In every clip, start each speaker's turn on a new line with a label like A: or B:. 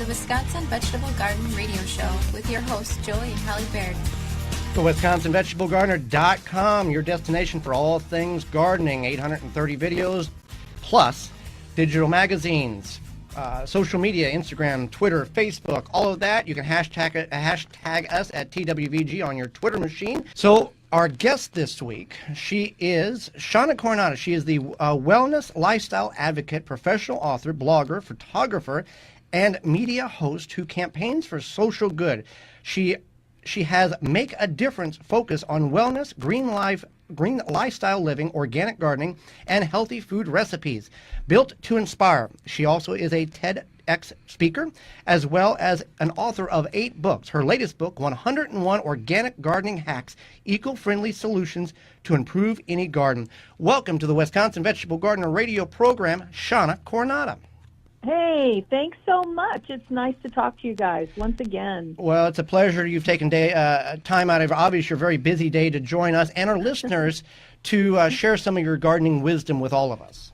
A: the Wisconsin Vegetable Garden Radio Show with your hosts, Joey and Hallie Baird.
B: The WisconsinVegetableGardener.com, your destination for all things gardening. 830 videos, plus digital magazines, social media, Instagram, Twitter, Facebook, all of that. You can hashtag us at TWVG on your Twitter machine. So our guest this week, she is Shawna Corando. She is the wellness lifestyle advocate, professional author, blogger, photographer, and media host who campaigns for social good. She has Make a Difference focus on wellness, green lifestyle living, organic gardening, and healthy food recipes. Built to inspire. She also is a TEDx speaker, as well as an author of 8 books. Her latest book, 101 Organic Gardening Hacks, Eco-Friendly Solutions to Improve Any Garden. Welcome to the Wisconsin Vegetable Gardener Radio program, Shawna Corando.
C: Hey, thanks so much. It's nice to talk to you guys once again.
B: Well, it's a pleasure you've taken time out of obviously your very busy day to join us and our listeners to share some of your gardening wisdom with all of us.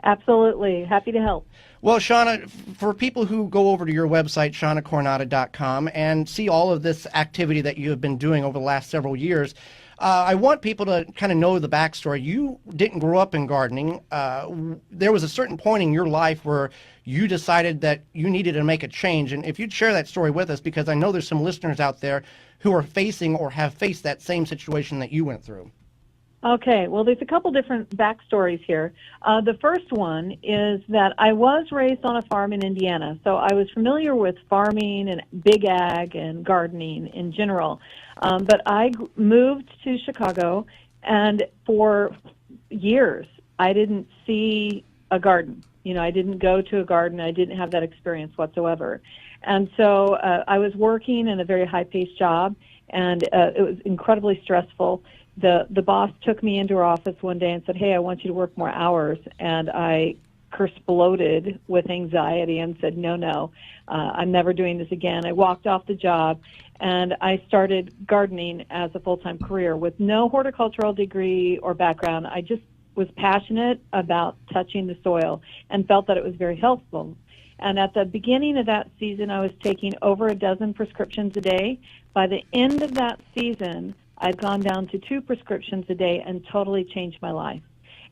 C: Absolutely. Happy to help.
B: Well, Shawna, for people who go over to your website, shawnacorando.com, and see all of this activity that you have been doing over the last several years, I want people to kind of know the backstory. You didn't grow up in gardening. There was a certain point in your life where you decided that you needed to make a change. And if you'd share that story with us, because I know there's some listeners out there who are facing or have faced that same situation that you went through.
C: Okay, well, there's a couple different backstories here. The first one is that I was raised on a farm in Indiana, so I was familiar with farming and big ag and gardening in general. But I moved to Chicago, and for years, I didn't see a garden. You know, I didn't go to a garden. I didn't have that experience whatsoever. And so I was working in a very high-paced job, and it was incredibly stressful. The boss took me into her office one day and said, "Hey, I want you to work more hours." And I exploded with anxiety and said, no, I'm never doing this again. I walked off the job, and I started gardening as a full-time career with no horticultural degree or background. I just was passionate about touching the soil and felt that it was very helpful. And at the beginning of that season, I was taking over a dozen prescriptions a day. By the end of that season, I'd gone down to 2 prescriptions a day and totally changed my life.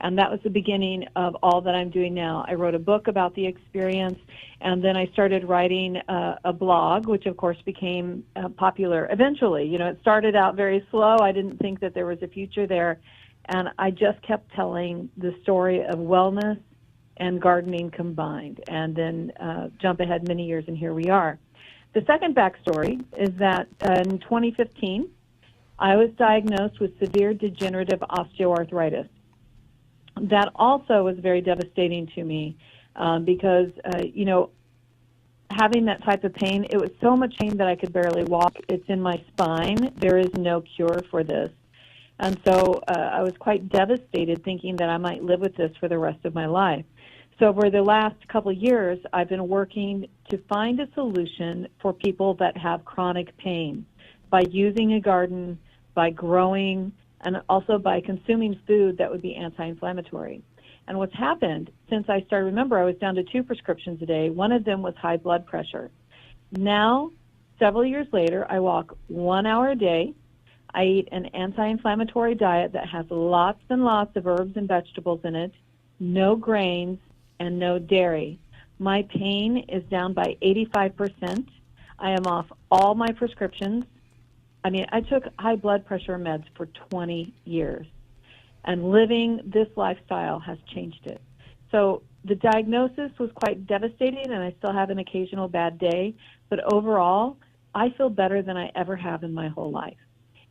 C: And that was the beginning of all that I'm doing now. I wrote a book about the experience, and then I started writing a blog, which of course became popular eventually. You know, it started out very slow. I didn't think that there was a future there. And I just kept telling the story of wellness and gardening combined, and then jump ahead many years, and here we are. The second backstory is that in 2015, I was diagnosed with severe degenerative osteoarthritis. That also was very devastating to me because, having that type of pain, it was so much pain that I could barely walk. It's in my spine. There is no cure for this. And so I was quite devastated thinking that I might live with this for the rest of my life. So over the last couple of years, I've been working to find a solution for people that have chronic pain by using a garden, by growing, and also by consuming food that would be anti-inflammatory. And what's happened since I started, remember, I was down to 2 prescriptions a day. One of them was high blood pressure. Now, several years later, I walk 1 hour a day. I eat an anti-inflammatory diet that has lots and lots of herbs and vegetables in it, no grains, and no dairy. My pain is down by 85%. I am off all my prescriptions. I mean, I took high blood pressure meds for 20 years, and living this lifestyle has changed it. So the diagnosis was quite devastating, and I still have an occasional bad day, but overall, I feel better than I ever have in my whole life.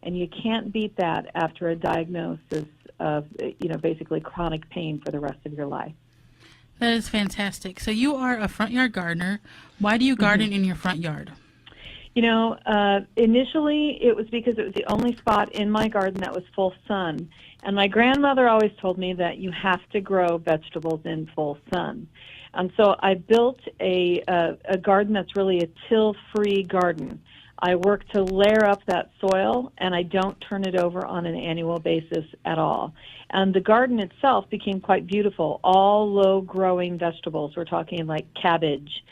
C: And you can't beat that after a diagnosis of, basically chronic pain for the rest of your life.
D: That is fantastic. So you are a front yard gardener. Why do you garden in your front yard?
C: Initially it was because it was the only spot in my garden that was full sun. And my grandmother always told me that you have to grow vegetables in full sun. And so I built a garden that's really a till-free garden. I work to layer up that soil, and I don't turn it over on an annual basis at all. And the garden itself became quite beautiful, all low-growing vegetables. We're talking like cabbage,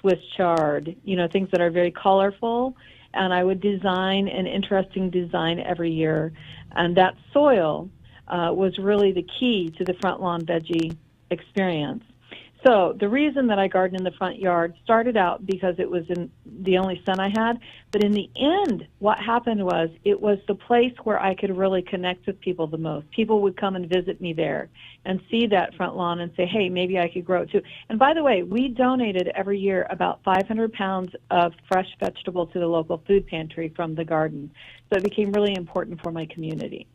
C: Swiss chard, things that are very colorful. And I would design an interesting design every year. And that soil was really the key to the front lawn veggie experience. So the reason that I garden in the front yard started out because it was the only son I had, but in the end, what happened was it was the place where I could really connect with people the most. People would come and visit me there and see that front lawn and say, hey, maybe I could grow it too. And by the way, we donated every year about 500 pounds of fresh vegetable to the local food pantry from the garden. So it became really important for my community.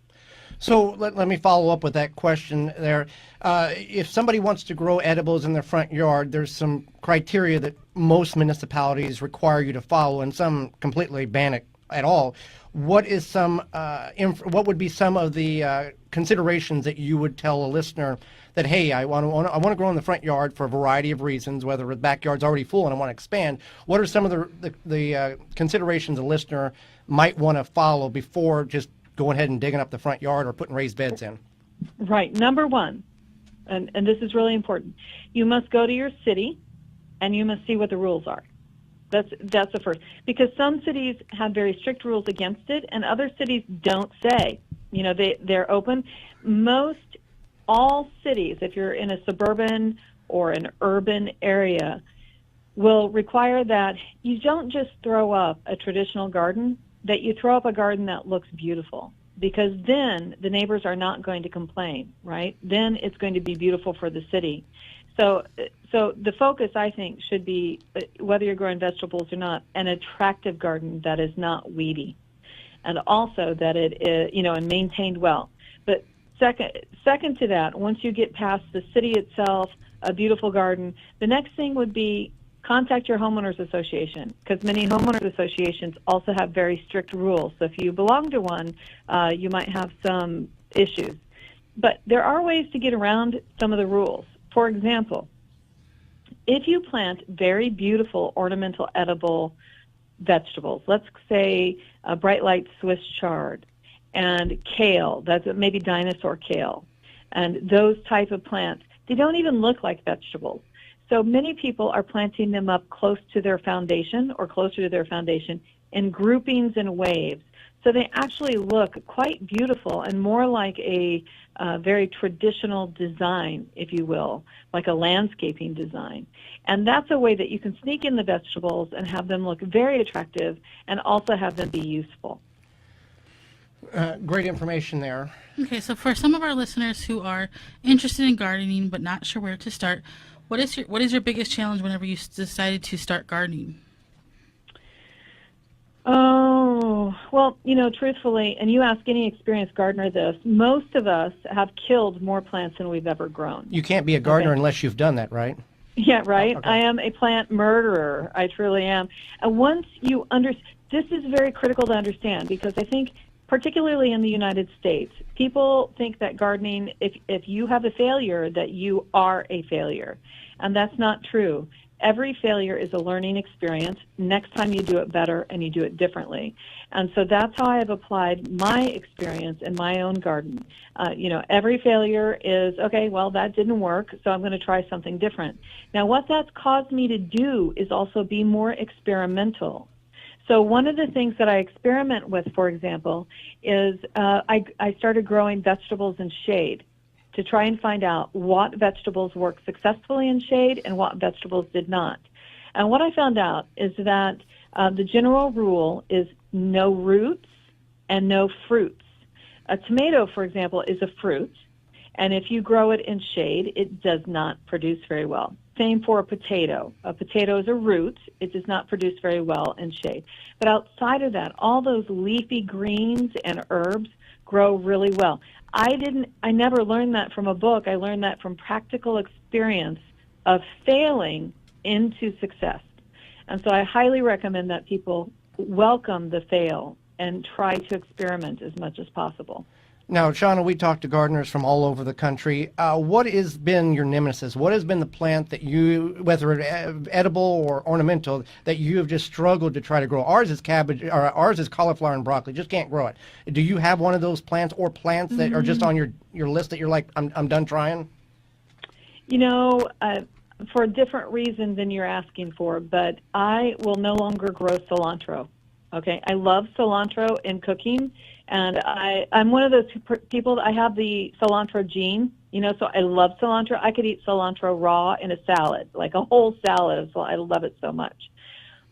B: So let me follow up with that question there. If somebody wants to grow edibles in their front yard, there's some criteria that most municipalities require you to follow, and some completely ban it at all. What is what would be some of the considerations that you would tell a listener that, hey, I want to grow in the front yard for a variety of reasons, whether the backyard's already full and I want to expand? What are some of the considerations a listener might want to follow before just going ahead and digging up the front yard or putting raised beds in?
C: Right. Number one, and this is really important, you must go to your city and you must see what the rules are. That's the first. Because some cities have very strict rules against it and other cities don't say. They're open. All cities, if you're in a suburban or an urban area, will require that you don't just throw up a traditional garden, that you throw up a garden that looks beautiful, because then the neighbors are not going to complain, right? Then it's going to be beautiful for the city. So the focus, I think, should be, whether you're growing vegetables or not, an attractive garden that is not weedy, and also that it is, and maintained well. But second to that, once you get past the city itself, a beautiful garden, the next thing would be contact your homeowners association, because many homeowners associations also have very strict rules. So if you belong to one, you might have some issues. But there are ways to get around some of the rules. For example, if you plant very beautiful ornamental edible vegetables, let's say a bright light Swiss chard and kale, that's maybe dinosaur kale, and those type of plants, they don't even look like vegetables. So many people are planting them up close to their foundation or closer to their foundation in groupings and waves. So they actually look quite beautiful and more like a very traditional design, if you will, like a landscaping design. And that's a way that you can sneak in the vegetables and have them look very attractive and also have them be useful.
B: Great information there.
D: Okay, so for some of our listeners who are interested in gardening but not sure where to start, what is your biggest challenge whenever you decided to start gardening?
C: Oh, well, truthfully, and you ask any experienced gardener this, most of us have killed more plants than we've ever grown.
B: You can't be a gardener unless you've done that, right?
C: Yeah, right.
B: Oh, okay.
C: I am a plant murderer. I truly am. And once you this is very critical to understand, because I think, particularly in the United States, people think that gardening, if you have a failure, that you are a failure. And that's not true. Every failure is a learning experience. Next time you do it better and you do it differently. And so that's how I have applied my experience in my own garden. Every failure is, okay, well, that didn't work, so I'm going to try something different. Now, what that's caused me to do is also be more experimental. So one of the things that I experiment with, for example, is I started growing vegetables in shade to try and find out what vegetables worked successfully in shade and what vegetables did not. And what I found out is that the general rule is no roots and no fruits. A tomato, for example, is a fruit, and if you grow it in shade, it does not produce very well. Same for a potato. A potato is a root. It does not produce very well in shade. But outside of that, all those leafy greens and herbs grow really well. I never learned that from a book. I learned that from practical experience of failing into success. And so I highly recommend that people welcome the fail and try to experiment as much as possible.
B: Now, Shawna, we talked to gardeners from all over the country. What has been your nemesis? What has been the plant that you, whether edible or ornamental, that you have just struggled to try to grow? Ours is cabbage, or ours is cauliflower and broccoli. Just can't grow it. Do you have one of those plants or plants that are just on your list that you're like, I'm done trying?
C: for a different reason than you're asking for, but I will no longer grow cilantro. Okay, I love cilantro in cooking, and I'm one of those people. I have the cilantro gene, so I love cilantro. I could eat cilantro raw in a salad, like a whole salad. So I love it so much.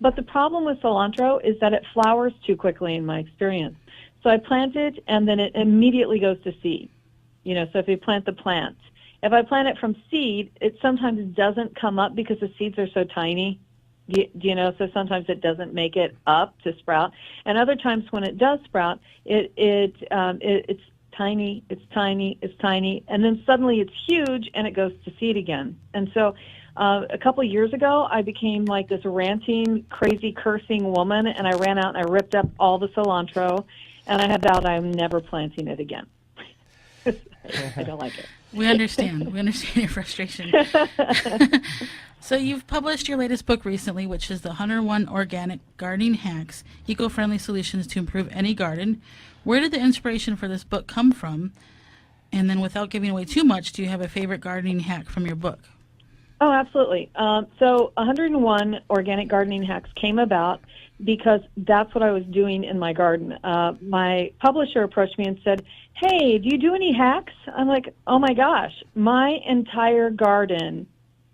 C: But the problem with cilantro is that it flowers too quickly, in my experience. So I plant it, and then it immediately goes to seed. So if you plant the plant. If I plant it from seed, it sometimes doesn't come up because the seeds are so tiny. So sometimes it doesn't make it up to sprout. And other times when it does sprout, it's tiny, and then suddenly it's huge and it goes to seed again. And so a couple of years ago, I became like this ranting, crazy, cursing woman, and I ran out and I ripped up all the cilantro, and I have vowed I'm never planting it again. I don't like it.
D: We understand. We understand your frustration. So you've published your latest book recently, which is the 101 Organic Gardening Hacks, Eco-Friendly Solutions to Improve Any Garden. Where did the inspiration for this book come from? And then without giving away too much, do you have a favorite gardening hack from your book?
C: Oh, absolutely. So 101 Organic Gardening Hacks came about because that's what I was doing in my garden. My publisher approached me and said, "Hey, do you do any hacks?" I'm like, "Oh my gosh, my entire garden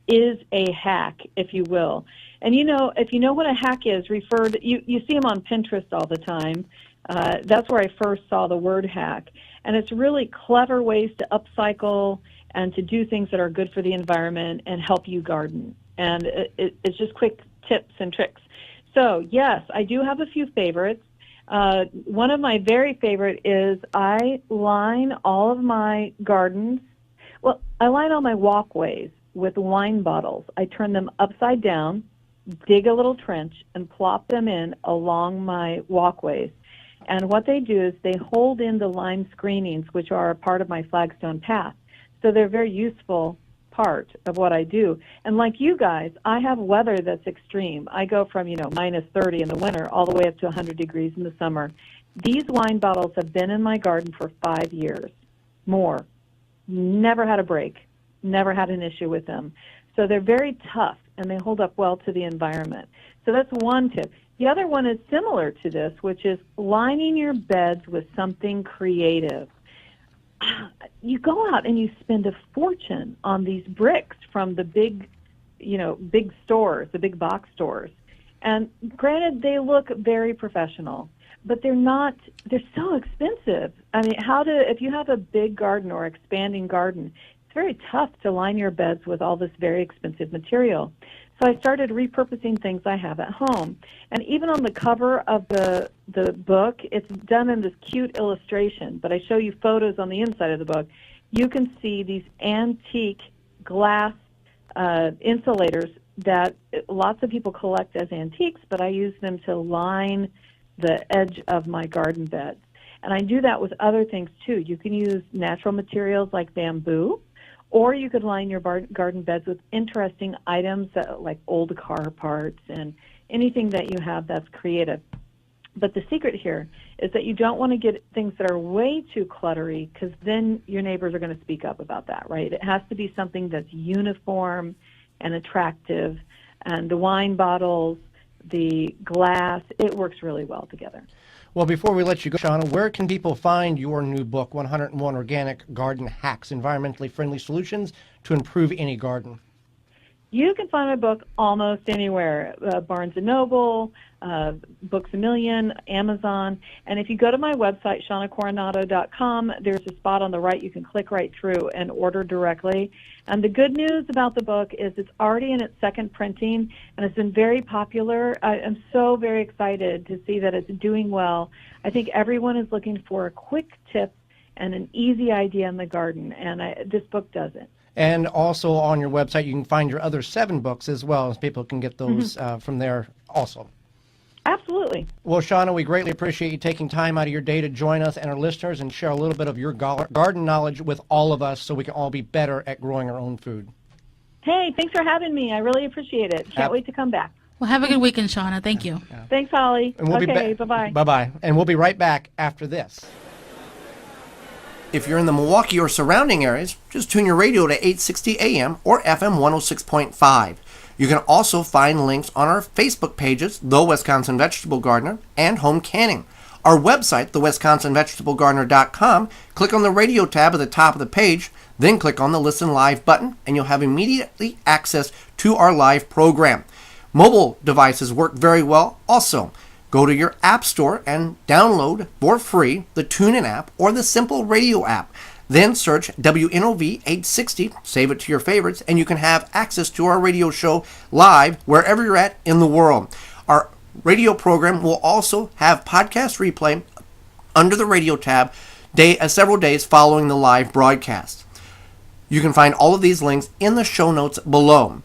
C: is a hack, if you will." And if you know what a hack is, you see them on Pinterest all the time. That's where I first saw the word hack. And it's really clever ways to upcycle and to do things that are good for the environment and help you garden. And it's just quick tips and tricks. So, yes, I do have a few favorites. One of my very favorite is I line all of my gardens. Well, I line all my walkways with wine bottles. I turn them upside down, dig a little trench, and plop them in along my walkways. And what they do is they hold in the lime screenings, which are a part of my flagstone path. So they're a very useful part of what I do. And like you guys, I have weather that's extreme. I go from, minus 30 in the winter all the way up to 100 degrees in the summer. These wine bottles have been in my garden for 5 years, more. Never had a break, never had an issue with them. So they're very tough, and they hold up well to the environment. So that's one tip. The other one is similar to this, which is lining your beds with something creative. You go out and you spend a fortune on these bricks from the big stores, the big box stores. And granted, they look very professional, but they're so expensive. I mean, if you have a big garden or expanding garden, it's very tough to line your beds with all this very expensive material. So I started repurposing things I have at home. And even on the cover of the book, it's done in this cute illustration, but I show you photos on the inside of the book. You can see these antique glass insulators that lots of people collect as antiques, but I use them to line the edge of my garden beds. And I do that with other things too. You can use natural materials like bamboo, or you could line your garden beds with interesting items like old car parts and anything that you have that's creative. But the secret here is that you don't want to get things that are way too cluttery, because then your neighbors are going to speak up about that, right? It has to be something that's uniform and attractive. And the wine bottles, the glass, it works really well together.
B: Well, before we let you go, Shawna, where can people find your new book, 101 Organic Garden Hacks, Environmentally Friendly Solutions to Improve Any Garden?
C: You can find my book almost anywhere, Barnes & Noble, Books A Million, Amazon. And if you go to my website, shawnacorando.com, there's a spot on the right you can click right through and order directly. And the good news about the book is it's already in its second printing, and it's been very popular. I am so very excited to see that it's doing well. I think everyone is looking for a quick tip and an easy idea in the garden, and this book does it.
B: And also on your website, you can find your other 7 books as well, as people can get those from there also.
C: Absolutely.
B: Well, Shawna, we greatly appreciate you taking time out of your day to join us and our listeners and share a little bit of your garden knowledge with all of us so we can all be better at growing our own food.
C: Hey, thanks for having me. I really appreciate it. Can't wait to come back.
D: Well, have a good weekend, Shawna. Thank you.
B: Yeah.
C: Thanks, Holly.
B: And we'll
C: okay, bye-bye.
B: Bye-bye. And we'll be right back after this. If you're in the Milwaukee or surrounding areas, just tune your radio to 860 AM or FM 106.5. You can also find links on our Facebook pages, The Wisconsin Vegetable Gardener and Home Canning. Our website, thewisconsinvegetablegardener.com, click on the radio tab at the top of the page, then click on the Listen Live button, and you'll have immediately access to our live program. Mobile devices work very well also. Go to your app store and download for free the TuneIn app or the Simple Radio app. Then search WNOV 860, save it to your favorites, and you can have access to our radio show live wherever you're at in the world. Our radio program will also have podcast replay under the radio tab several days following the live broadcast. You can find all of these links in the show notes below.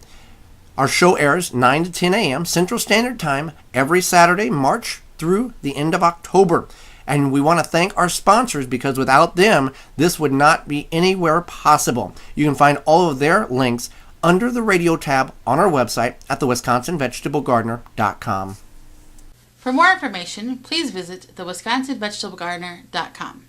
B: Our show airs 9 to 10 a.m. Central Standard Time every Saturday, March through the end of October. And we want to thank our sponsors because without them, this would not be anywhere possible. You can find all of their links under the radio tab on our website at thewisconsinvegetablegardener.com.
D: For more information, please visit thewisconsinvegetablegardener.com.